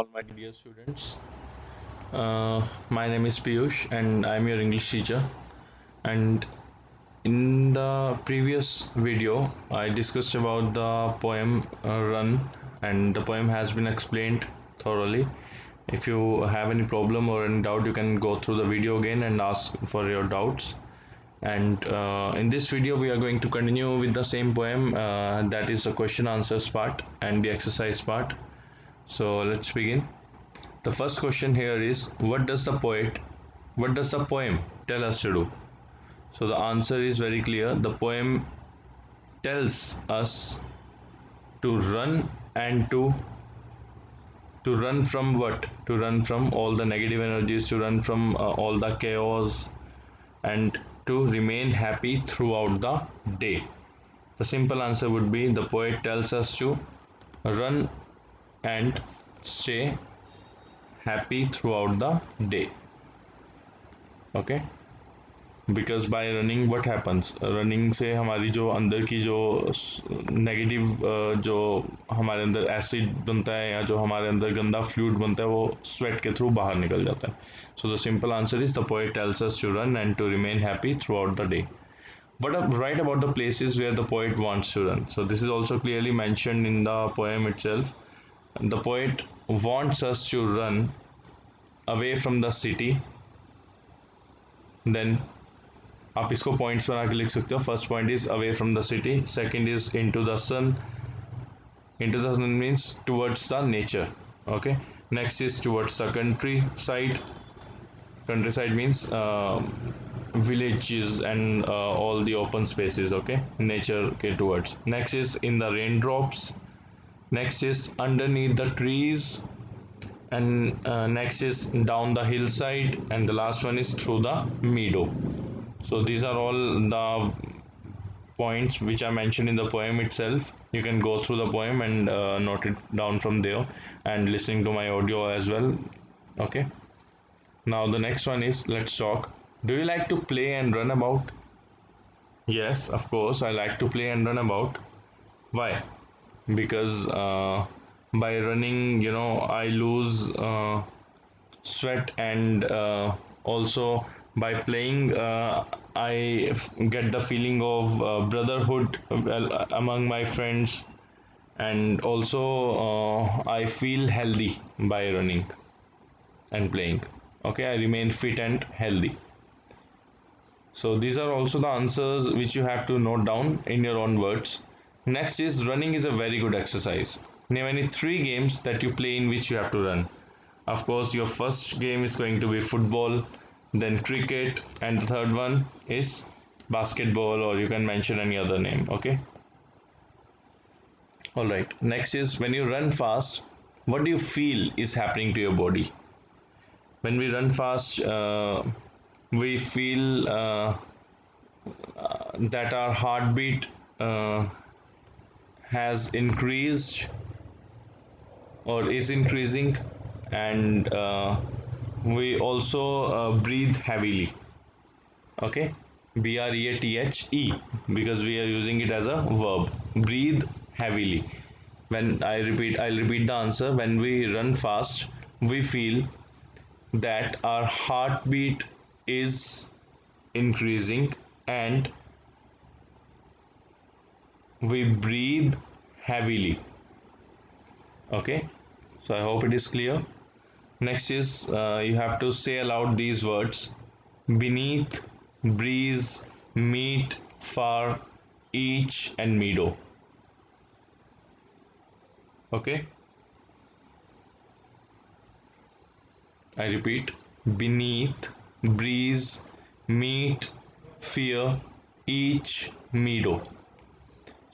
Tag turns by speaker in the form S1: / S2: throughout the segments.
S1: all my dear students. My name is Piyush and I'm your English teacher. And in the previous video, I discussed about the poem Run, and the poem has been explained thoroughly. If you have any problem or any doubt, you can go through the video again and ask for your doubts. And in this video, we are going to continue with the same poem, that is the question answers part and the exercise part. So let's begin. The first question here is what does the poem tell us to do? So the answer is very clear. The poem tells us to run and to run from what? To run from all the negative energies, to run from all the chaos, and to remain happy throughout the day. The simple answer would be the poet tells us to run and stay happy throughout the day. Okay. Because by running what happens, running से हमारी जो अंदर की जो negative जो हमारे अंदर acid बनता है या जो हमारे अंदर गंदा फ्लूइड बनता है वो स्वेट के थ्रू बाहर निकल जाता है. So the simple answer is the poet tells us to run and to remain happy throughout the day. But write about the places where the poet wants to run. So this is also clearly mentioned in the poem itself. The poet wants us to run away from the city. Then आप इसको points बना के लिख सकते हो. First point is away from the city, second is into the sun. Into the sun means towards the nature. Okay. Next is towards the countryside. Countryside means villages and all the open spaces. Okay, nature के towards. Next is in the raindrops. Next is underneath the trees, and next is down the hillside, and the last one is through the meadow. So these are all the points which are mentioned in the poem itself. You can go through the poem and note it down from there and listening to my audio as well. Okay. Now the next one is let's talk. Do you like to play and run about? Yes, of course, I like to play and run about. Why? Because by running, I lose sweat, and also by playing, get the feeling of brotherhood among my friends, and also I feel healthy by running and playing. Okay, I remain fit and healthy. So these are also the answers which you have to note down in your own words. Next is running is a very good exercise. Name any three games that you play in which you have to run. Of course, your first game is going to be football, then cricket, and the third one is basketball, or you can mention any other name. Okay. Alright. Next is when you run fast, what do you feel is happening to your body? When we run fast, we feel that our heartbeat has increased or is increasing, and we also breathe heavily. Okay, breathe, because we are using it as a verb. Breathe heavily. When I'll repeat the answer. When we run fast, we feel that our heartbeat is increasing and we breathe heavily. Okay, so I hope it is clear. Next is you have to say aloud these words: beneath, breeze, meet, far, each, and meadow. Okay, I repeat: beneath, breeze, meet, fear, each, meadow.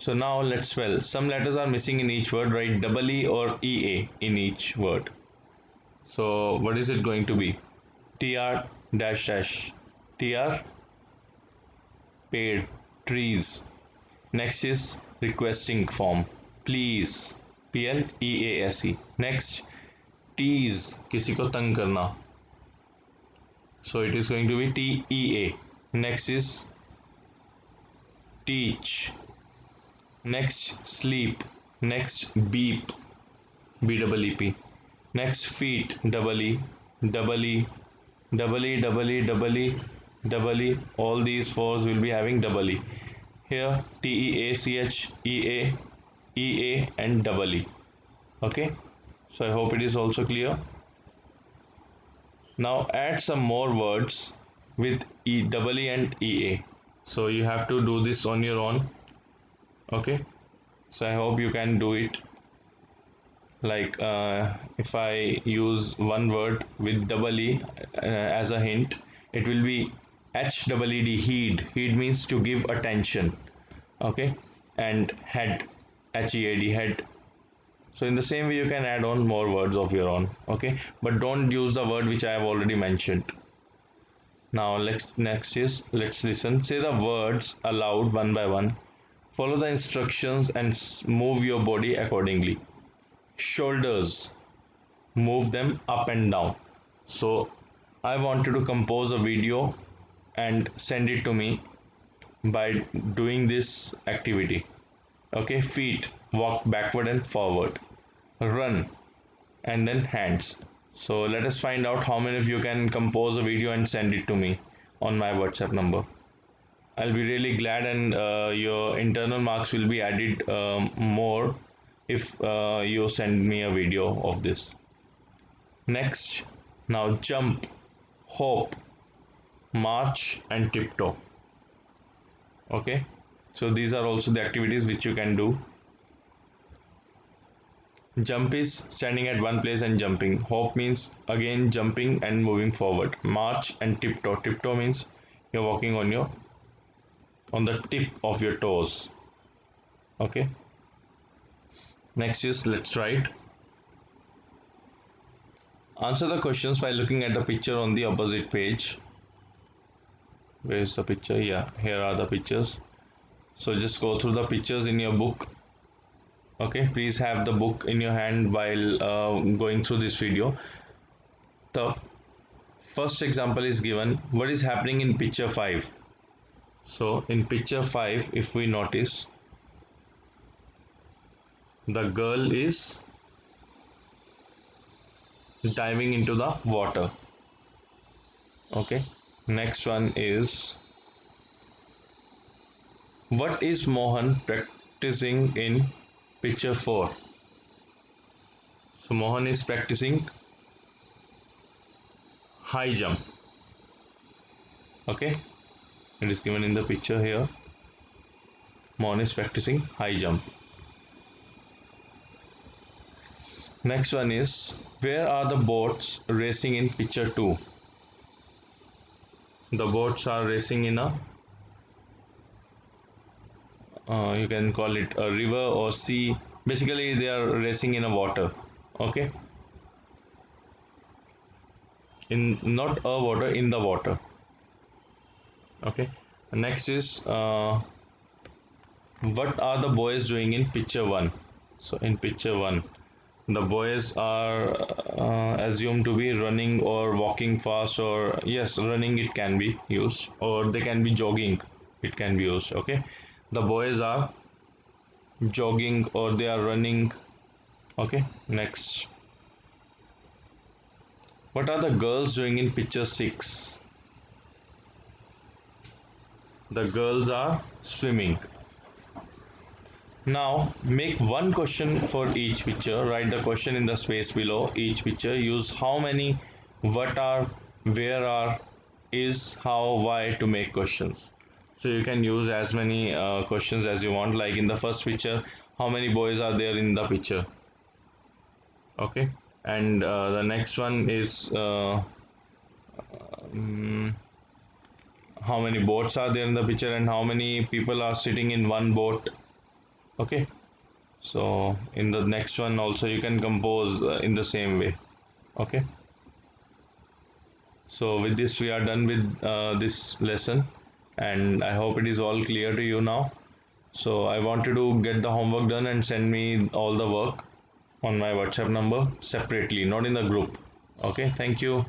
S1: So now let's spell. Some letters are missing in each word. Write double E or EA in each word. So what is it going to be? TR dash dash. TR, paid, trees. Next is requesting form. Please. PLEASE. Next, tease, किसी को तंग करना. So it is going to be TEA. Next is teach. Next, sleep. Next, beep, BEEP. Next, feet, double E, double E, double E, double E, double E, double E. All these fours will be having double E. Here, T E A C H, E A, and double E. Okay, so I hope it is also clear. Now add some more words with E, double E, and EA. So you have to do this on your own. Okay, so I hope you can do it. Like if I use one word with double E as a hint, it will be HEED. Heed means to give attention. Okay, and head, HEAD, head. So in the same way you can add on more words of your own. Okay, but don't use the word which I have already mentioned. Now let's listen. Say the words aloud one by one. Follow the instructions and move your body accordingly. Shoulders, move them up and down. So I want you to compose a video and send it to me by doing this activity. Okay, feet, walk backward and forward. Run, and then hands. So let us find out how many of you can compose a video and send it to me on my WhatsApp number. I'll be really glad, and your internal marks will be added more if you send me a video of this. Next, now jump, hop, march, and tiptoe. Okay, so these are also the activities which you can do. Jump is standing at one place and jumping. Hop means again jumping and moving forward. March and tiptoe. Tiptoe means you're walking on the tip of your toes. Okay. Next is let's write. Answer the questions by looking at the picture on the opposite page. Where is the picture? Yeah, here are the pictures. So just go through the pictures in your book. Okay, please have the book in your hand while going through this video. The first example is given. What is happening in picture 5? So in picture 5, if we notice, the girl is diving into the water. Okay, next one is, what is Mohan practicing in picture 4? So Mohan is practicing high jump. Okay, it is given in the picture here. Mohan is practicing high jump. Next one is, where are the boats racing in picture 2? The boats are racing in a, you can call it a river or sea. Basically they are racing in a water. Okay, in not a water, in the water. Okay, next is, what are the boys doing in picture 1? So in picture 1, the boys are assumed to be running or walking fast, or yes, running it can be used, or they can be jogging, it can be used. Okay, the boys are jogging or they are running. Okay, next, what are the girls doing in picture 6? The girls are swimming. Now make one question for each picture. Write the question in the space below each picture. Use how many, what are, where are, is, how, why to make questions. So you can use as many questions as you want. Like in the first picture, how many boys are there in the picture? Okay, and the next one is, how many boats are there in the picture and how many people are sitting in one boat. Okay, so in the next one also you can compose in the same way. Okay, so with this we are done with this lesson, and I hope it is all clear to you now. So I want you to get the homework done and send me all the work on my WhatsApp number separately, not in the group. Okay, thank you.